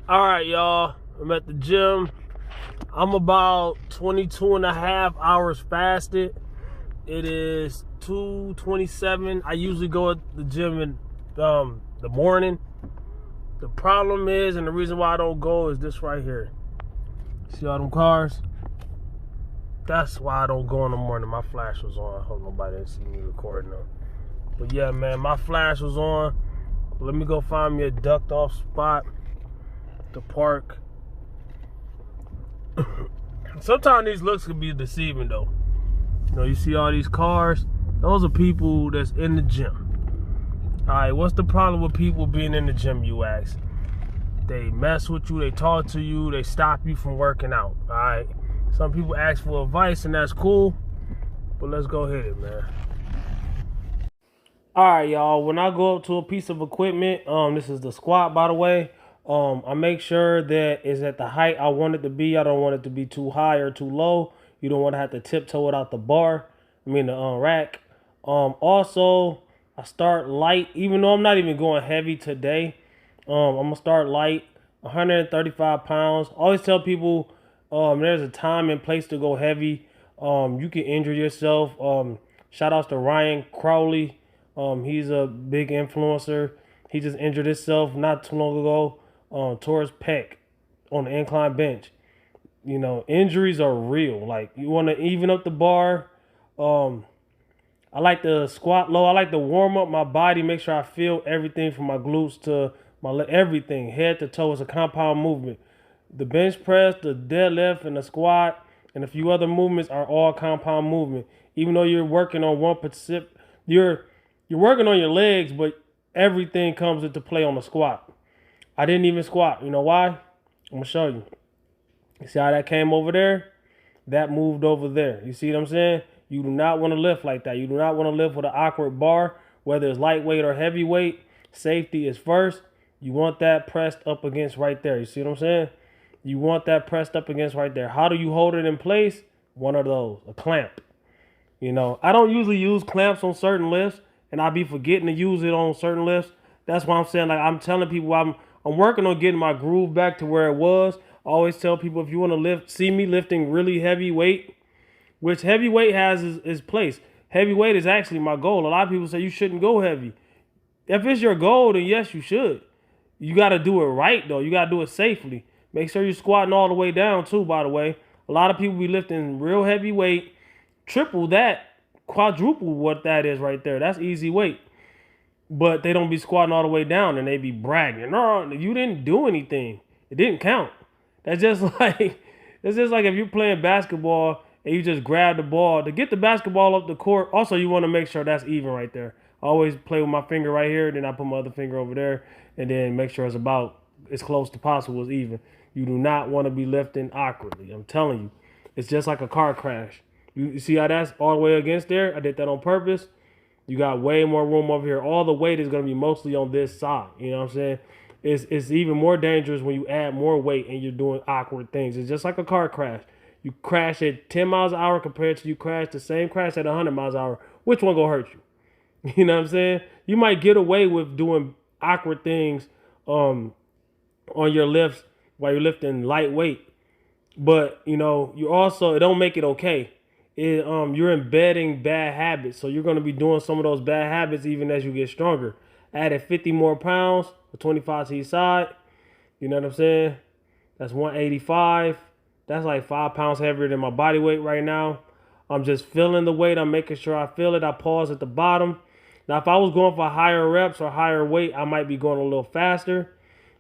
All right, y'all. I'm at the gym. I'm about 22 and a half hours fasted. It is 2:27. I usually go at the gym in the morning. The problem is, and the reason why I don't go is this right here. See all them cars? That's why I don't go in the morning. My flash was on. I hope nobody didn't see me recording them. But yeah, man, my flash was on. Let me go find me a ducked off spot to park. Sometimes these looks can be deceiving though. You know, you see all these cars, those are people that's in the gym. Alright, what's the problem with people being in the gym, you ask? They mess with you, they talk to you, they stop you from working out. Alright. Some people ask for advice and that's cool. But let's go hit it, man. Alright, y'all. When I go up to a piece of equipment, this is the squat, by the way. I make sure that it's at the height I want it to be. I don't want it to be too high or too low. You don't want to have to tiptoe it out the bar. The rack. Also, I start light, even though I'm not even going heavy today. I'm gonna start light, 135 pounds. I always tell people, there's a time and place to go heavy. You can injure yourself. Shout outs to Ryan Crowley. He's a big influencer. He just injured himself not too long ago. Tore his pec on the incline bench. You know, injuries are real. Like, you want to even up the bar. I like to squat low. I like to warm up my body, make sure I feel everything from my glutes to my everything, head to toe. It's a compound movement. The bench press, the deadlift, and the squat, and a few other movements are all compound movement. Even though you're working on one specific, you're working on your legs, but everything comes into play on the squat. I didn't even squat. You know why? I'm going to show you. You see how that came over there? That moved over there. You see what I'm saying? You do not want to lift like that. You do not want to lift with an awkward bar, whether it's lightweight or heavyweight. Safety is first. You want that pressed up against right there. You see what I'm saying? You want that pressed up against right there. How do you hold it in place? One of those, a clamp. You know, I don't usually use clamps on certain lifts, and I be forgetting to use it on certain lifts. That's why I'm saying, like, I'm telling people I'm working on getting my groove back to where it was. I always tell people, if you want to see me lifting really heavy weight, which heavyweight has its place. Heavyweight is actually my goal. A lot of people say you shouldn't go heavy. If it's your goal, then yes, you should. You got to do it right, though. You got to do it safely. Make sure you're squatting all the way down, too, by the way. A lot of people be lifting real heavy weight, triple that, quadruple what that is right there. That's easy weight. But they don't be squatting all the way down, and they be bragging. No, you didn't do anything. It didn't count. That's just like if you're playing basketball and you just grab the ball to get the basketball up the court. Also, you want to make sure that's even right there. I always play with my finger right here, then I put my other finger over there, and then make sure it's about as close to possible as even. You do not want to be lifting awkwardly. I'm telling you. It's just like a car crash. You see how that's all the way against there? I did that on purpose. You got way more room over here. All the weight is going to be mostly on this side. You know what I'm saying? It's even more dangerous when you add more weight and you're doing awkward things. It's just like a car crash. You crash at 10 miles an hour compared to you crash the same crash at 100 miles an hour. Which one gonna hurt you? You know what I'm saying? You might get away with doing awkward things on your lifts while you're lifting lightweight. But, you know, it don't make it okay. You're embedding bad habits. So you're going to be doing some of those bad habits even as you get stronger. Added 50 more pounds, 25 to each side. You know what I'm saying? That's 185. That's like 5 pounds heavier than my body weight right now. I'm just feeling the weight. I'm making sure I feel it. I pause at the bottom. Now, if I was going for higher reps or higher weight, I might be going a little faster.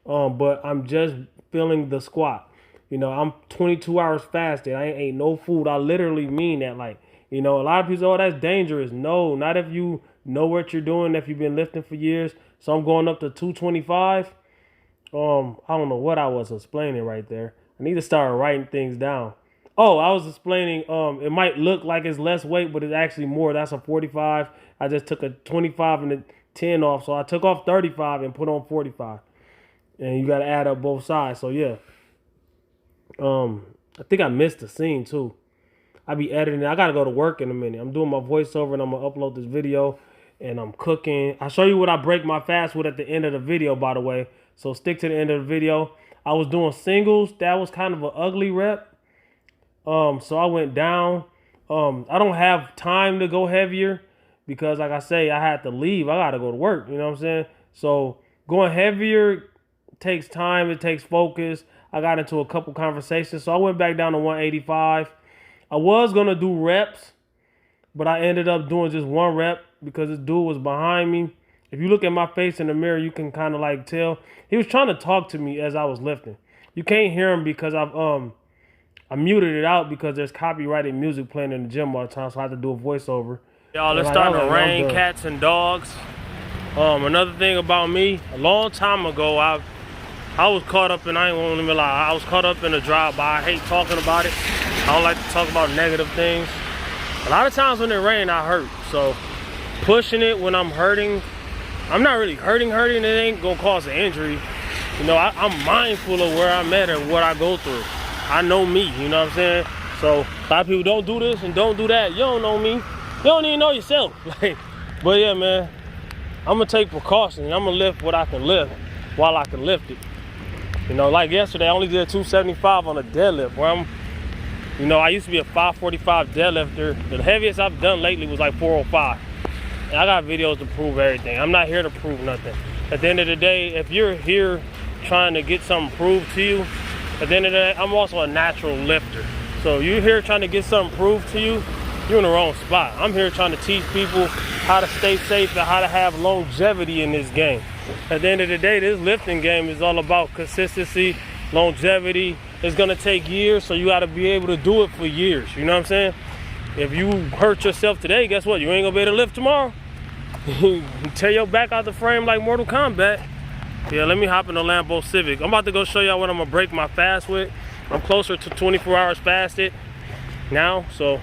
But I'm just feeling the squat. You know, I'm 22 hours fasted. I ain't ate no food. I literally mean that. Like, you know, a lot of people say, oh, that's dangerous. No, not if you know what you're doing, if you've been lifting for years. So I'm going up to 225. I don't know what I was explaining right there. I need to start writing things down. Oh, I was explaining, it might look like it's less weight, but it's actually more. That's a 45. I just took a 25 and a 10 off. So I took off 35 and put on 45. And you got to add up both sides. So, yeah. I think I missed the scene too. I be editing. I gotta go to work in a minute. I'm doing my voiceover and I'm gonna upload this video. And I'm cooking. I'll show you what I break my fast with at the end of the video, by the way. So stick to the end of the video. I was doing singles. That was kind of an ugly rep. So I went down. I don't have time to go heavier because, like I say, I had to leave. I got to go to work. You know what I'm saying? So going heavier takes time. It takes focus. I got into a couple conversations. So I went back down to 185. I was going to do reps, but I ended up doing just one rep because this dude was behind me. If you look at my face in the mirror, you can kind of like tell. He was trying to talk to me as I was lifting. You can't hear him because I muted it out because there's copyrighted music playing in the gym all the time, so I have to do a voiceover. Y'all, it's starting to rain cats and dogs. Another thing about me, a long time ago, I was caught up in, I ain't gonna even lie, I was caught up in a drive-by. I hate talking about it. I don't like to talk about negative things. A lot of times when it rains, I hurt. So pushing it when I'm hurting, I'm not really hurting. It ain't gonna cause an injury. You know, I'm mindful of where I'm at and what I go through. I know me, you know what I'm saying? So a lot of people don't do this and don't do that. You don't know me. You don't even know yourself. But yeah, man, I'm gonna take precautions. I'm gonna lift what I can lift while I can lift it. You know, like yesterday, I only did 275 on a deadlift where you know, I used to be a 545 deadlifter. The heaviest I've done lately was like 405. And I got videos to prove everything. I'm not here to prove nothing. At the end of the day, if you're here trying to get something proved to you, at the end of the day, I'm also a natural lifter. So you're here trying to get something proved to you, you're in the wrong spot. I'm here trying to teach people how to stay safe and how to have longevity in this game. At the end of the day, this lifting game is all about consistency, longevity. It's gonna take years, so you gotta be able to do it for years. You know what I'm saying? If you hurt yourself today, guess what? You ain't gonna be able to lift tomorrow. You tear your back out the frame like Mortal Kombat. Yeah, let me hop in the Lambo Civic. I'm about to go show y'all what I'm gonna break my fast with. I'm closer to 24 hours fasted now, so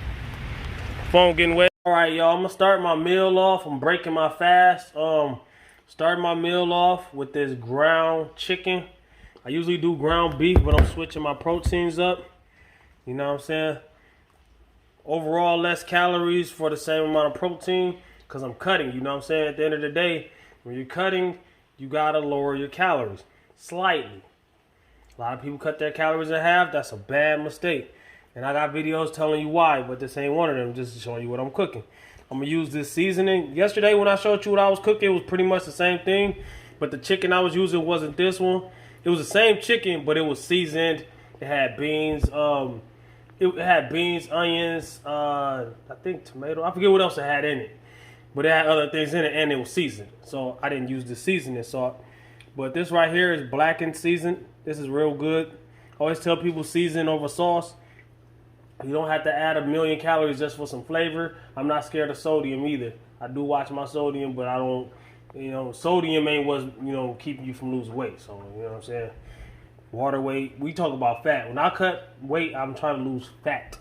phone getting wet. All right, y'all, I'm gonna start my meal off. I'm breaking my fast. Starting my meal off with this ground chicken. I usually do ground beef, but I'm switching my proteins up. You know what I'm saying? Overall, less calories for the same amount of protein because I'm cutting. You know what I'm saying? At the end of the day, when you're cutting, you gotta lower your calories slightly. A lot of people cut their calories in half. That's a bad mistake. And I got videos telling you why, but this ain't one of them. Just showing you what I'm cooking. I'm gonna use this seasoning. Yesterday when I showed you what I was cooking, it was pretty much the same thing. But the chicken I was using wasn't this one. It was the same chicken, but it was seasoned. It had beans. It had beans, onions, I think tomato. I forget what else it had in it. But it had other things in it, and it was seasoned. So I didn't use the seasoning salt. But this right here is blackened seasoned. This is real good. I always tell people season over sauce. You don't have to add 1,000,000 calories just for some flavor. I'm not scared of sodium either. I do watch my sodium, but I don't, you know, sodium ain't what's, you know, keeping you from losing weight. So, you know what I'm saying? Water weight. We talk about fat. When I cut weight, I'm trying to lose fat.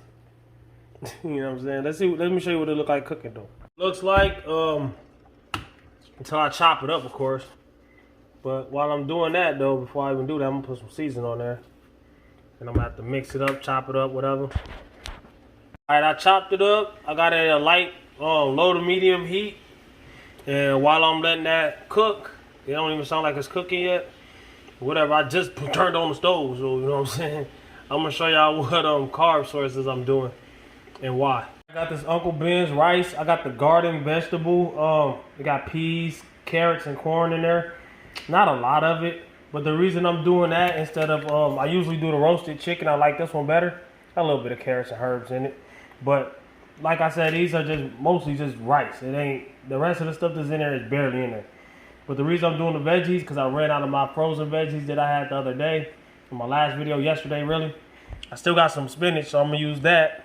You know what I'm saying? Let's see. Let me show you what it look like cooking though. Looks like until I chop it up, of course. But while I'm doing that though, before I even do that, I'm gonna put some seasoning on there, and I'm gonna have to mix it up, chop it up, whatever. All right, I chopped it up. I got it at a light, low to medium heat, and while I'm letting that cook, it don't even sound like it's cooking yet. Whatever, I just turned on the stove, so you know what I'm saying. I'm gonna show y'all what carb sources I'm doing and why. I got this Uncle Ben's rice. I got the garden vegetable. It got peas, carrots, and corn in there. Not a lot of it, but the reason I'm doing that instead of I usually do the roasted chicken. I like this one better. Got a little bit of carrots and herbs in it, but like I said, these are just mostly just rice. It ain't, the rest of the stuff that's in there is barely in there. But the reason I'm doing the veggies, because I ran out of my frozen veggies that I had the other day, in my last video yesterday, really. I still got some spinach, so I'm going to use that.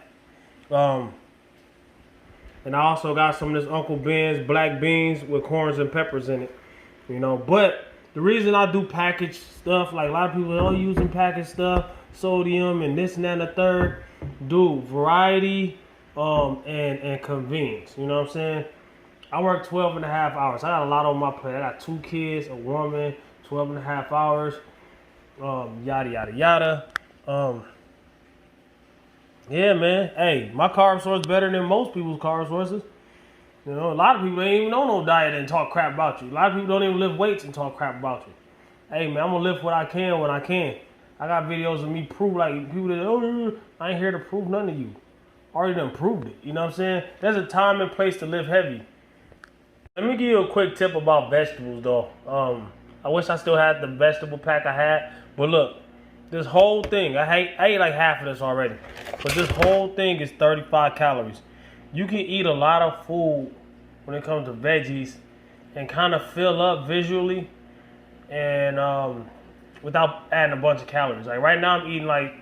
And I also got some of this Uncle Ben's black beans with corns and peppers in it. You know, but the reason I do packaged stuff, like a lot of people are using packaged stuff, sodium and this and that and the third, dude, variety and convenience. You know what I'm saying? I work 12 and a half hours. I got a lot on my plate. I got 2 kids, a woman, 12 and a half hours, yada, yada, yada. Yeah, man. Hey, my carb source is better than most people's carb sources. You know, a lot of people ain't even on no diet and talk crap about you. A lot of people don't even lift weights and talk crap about you. Hey, man, I'm going to lift what I can when I can. I got videos of me prove like people that, oh, I ain't here to prove none of you. I already done proved it. You know what I'm saying? There's a time and place to live heavy. Let me give you a quick tip about vegetables though. I wish I still had the vegetable pack I had, but look, this whole thing, I ate like half of this already, but this whole thing is 35 calories. You can eat a lot of food when it comes to veggies and kind of fill up visually and without adding a bunch of calories. Like right now I'm eating like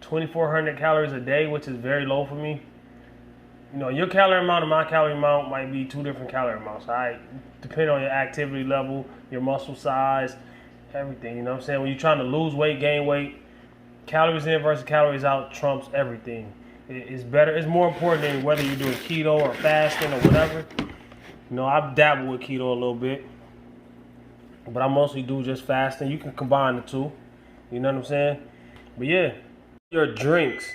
2,400 calories a day, which is very low for me. You know, your calorie amount and my calorie amount might be two different calorie amounts, all right? Depending on your activity level, your muscle size, everything, you know what I'm saying? When you're trying to lose weight, gain weight, calories in versus calories out trumps everything. It's better, it's more important than whether you're doing keto or fasting or whatever. You know, I dabble with keto a little bit, but I mostly do just fasting. You can combine the two, you know what I'm saying? But yeah, your drinks.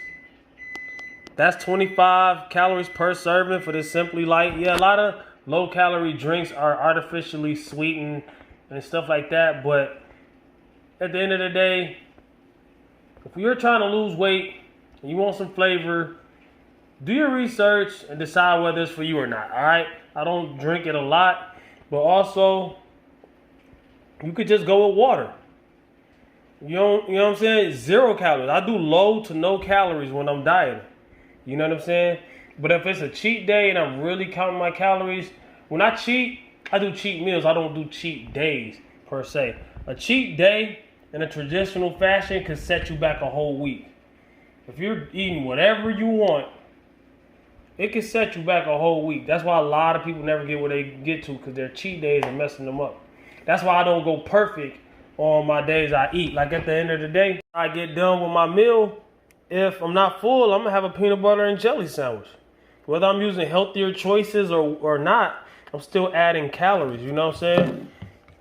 That's 25 calories per serving for this Simply Light. Yeah, a lot of low-calorie drinks are artificially sweetened and stuff like that, but at the end of the day, if you're trying to lose weight and you want some flavor, do your research and decide whether it's for you or not, all right? I don't drink it a lot, but also, you could just go with water. You know what I'm saying? 0 calories. I do low to no calories when I'm dieting. You know what I'm saying? But if it's a cheat day and I'm really counting my calories, when I cheat, I do cheat meals. I don't do cheat days per se. A cheat day in a traditional fashion could set you back a whole week. If you're eating whatever you want, it can set you back a whole week. That's why a lot of people never get where they get to, because their cheat days are messing them up. That's why I don't go perfect on my days I eat. Like at the end of the day, I get done with my meal. If I'm not full, I'm going to have a peanut butter and jelly sandwich. Whether I'm using healthier choices or not, I'm still adding calories, you know what I'm saying?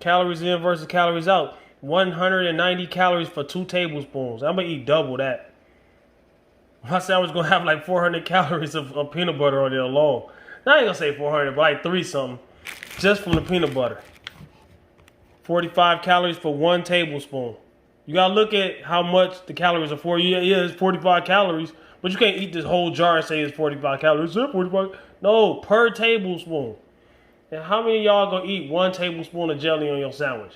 Calories in versus calories out. 190 calories for 2 tablespoons. I'm going to eat double that. My sandwich going to have like 400 calories of peanut butter on there alone. Now I ain't going to say 400, but like 3 something. Just from the peanut butter. 45 calories for 1 tablespoon. You gotta look at how much the calories are for. Yeah, it's 45 calories, but you can't eat this whole jar and say it's 45 calories. Is it 45? No, per tablespoon. And how many of y'all gonna eat 1 tablespoon of jelly on your sandwich?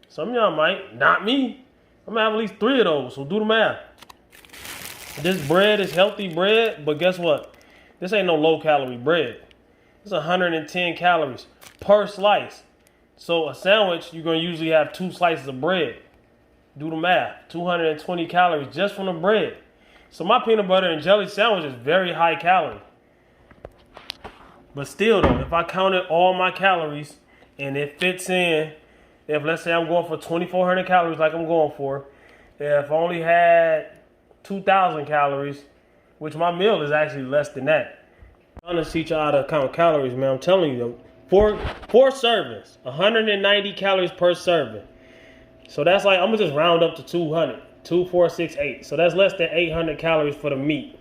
Some of y'all might, not me. I'm gonna have at least 3 of those, so do the math. This bread is healthy bread, but guess what? This ain't no low calorie bread. It's 110 calories per slice. So a sandwich, you're gonna usually have 2 slices of bread. Do the math. 220 calories just from the bread. So my peanut butter and jelly sandwich is very high calorie. But still though, if I counted all my calories and it fits in, if let's say I'm going for 2,400 calories like I'm going for, if I only had 2,000 calories, which my meal is actually less than that. I'm trying to teach y'all how to count calories, man. I'm telling you, four servings, 190 calories per serving. So that's like, I'm gonna just round up to 200. 2, 4, 6, 8. So that's less than 800 calories for the meat.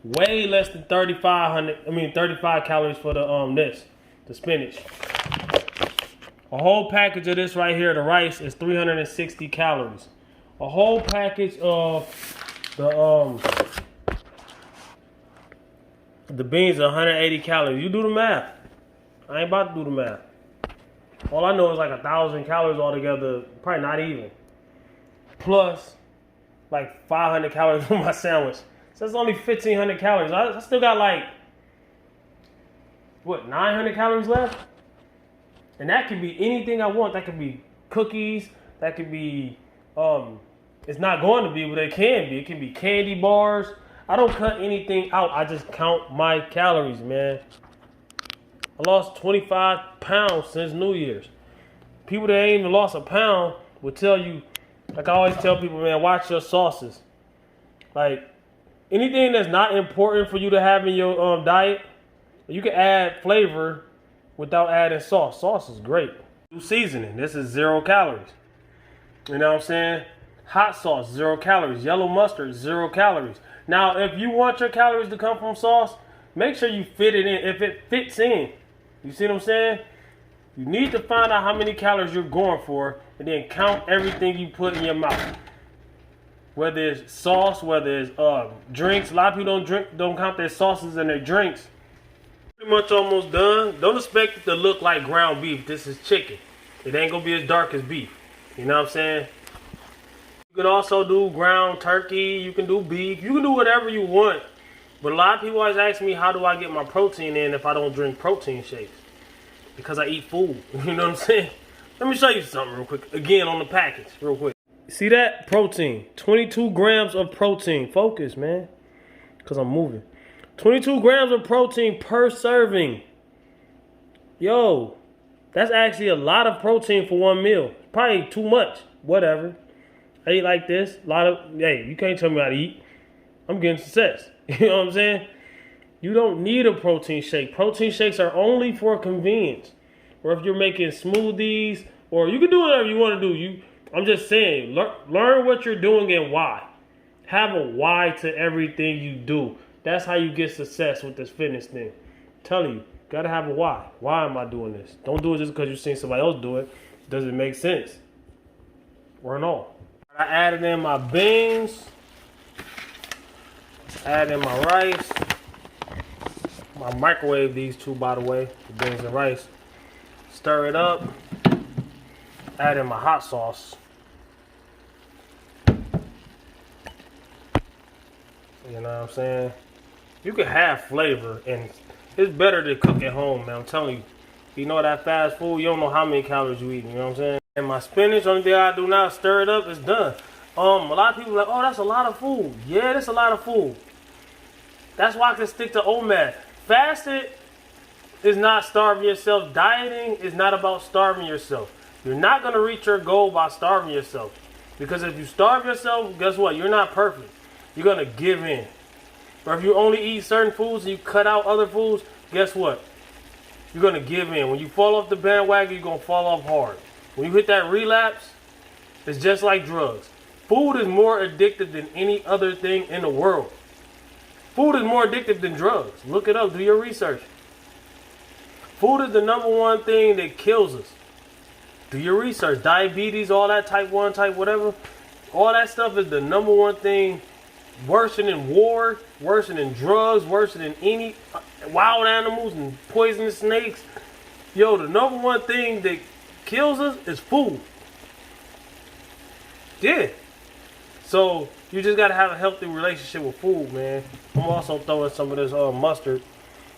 Way less than 35 calories for the spinach. A whole package of this right here, the rice, is 360 calories. A whole package of the beans is 180 calories. You do the math. I ain't about to do the math. All I know is like 1,000 calories altogether, probably not even. Plus, like 500 calories on my sandwich. So it's only 1,500 calories. I still got like, 900 calories left? And that could be anything I want. That could be cookies. That could be, it's not going to be, but it can be. It can be candy bars. I don't cut anything out. I just count my calories, man. I lost 25 pounds since New Year's. People that ain't even lost a pound will tell you, like I always tell people, man, watch your sauces. Like, anything that's not important for you to have in your diet, you can add flavor without adding sauce. Sauce is great. New seasoning. This is 0 calories. You know what I'm saying? Hot sauce, 0 calories. Yellow mustard, 0 calories. Now, if you want your calories to come from sauce, make sure you fit it in. If it fits in, you see what I'm saying? You need to find out how many calories you're going for and then count everything you put in your mouth. Whether it's sauce, whether it's drinks. A lot of people don't count their sauces and their drinks. Pretty much almost done. Don't expect it to look like ground beef. This is chicken. It ain't gonna be as dark as beef. You know what I'm saying? You can also do ground turkey. You can do beef. You can do whatever you want. But a lot of people always ask me, how do I get my protein in if I don't drink protein shakes? Because I eat food. You know what I'm saying? Let me show you something real quick. Again, on the package, real quick. See that? Protein. 22 grams of protein. Focus, man. Because I'm moving. 22 grams of protein per serving. Yo, that's actually a lot of protein for one meal. Probably too much. Whatever. I eat like this. Hey, you can't tell me how to eat. I'm getting success. You know what I'm saying? You don't need a protein shake. Protein shakes are only for convenience. Or if you're making smoothies, or you can do whatever you want to do. I'm just saying, learn what you're doing and why. Have a why to everything you do. That's how you get success with this fitness thing. I'm telling you, gotta have a why. Why am I doing this? Don't do it just because you've seen somebody else do it. Does it make sense? Or no? I added in my beans. Add in my rice. I microwave these two, by the way, the beans and rice. Stir it up. Add in my hot sauce. You know what I'm saying? You can have flavor, and it's better to cook at home, man. I'm telling you. You know that fast food, you don't know how many calories you eating. You know what I'm saying? And my spinach, only thing I do now is stir it up. It's done. A lot of people are like, oh, that's a lot of food. Yeah, that's a lot of food. That's why I can stick to OMAD. Fasted is not starving yourself. Dieting is not about starving yourself. You're not going to reach your goal by starving yourself. Because if you starve yourself, guess what? You're not perfect. You're going to give in. Or if you only eat certain foods and you cut out other foods, guess what? You're going to give in. When you fall off the bandwagon, you're going to fall off hard. When you hit that relapse, it's just like drugs. Food is more addictive than any other thing in the world. Food is more addictive than drugs. Look it up. Do your research. Food is the number one thing that kills us. Do your research. Diabetes, all that, type 1, type whatever. All that stuff is the number one thing. Worse than war, worse than drugs, worse than any wild animals and poisonous snakes. Yo, the number one thing that kills us is food. Yeah. So you just gotta have a healthy relationship with food, man. I'm also throwing some of this mustard.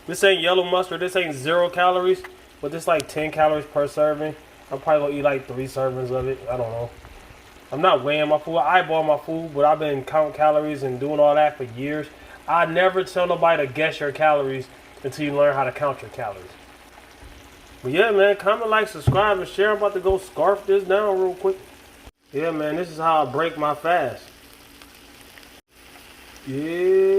This ain't yellow mustard. This ain't 0 calories, but this like 10 calories per serving. I'm probably gonna eat like 3 servings of it. I don't know. I'm not weighing my food. I eyeball my food, but I've been counting calories and doing all that for years. I never tell nobody to guess your calories until you learn how to count your calories. But yeah, man, comment, like, subscribe, and share. I'm about to go scarf this down real quick. Yeah, man, this is how I break my fast. Yeah.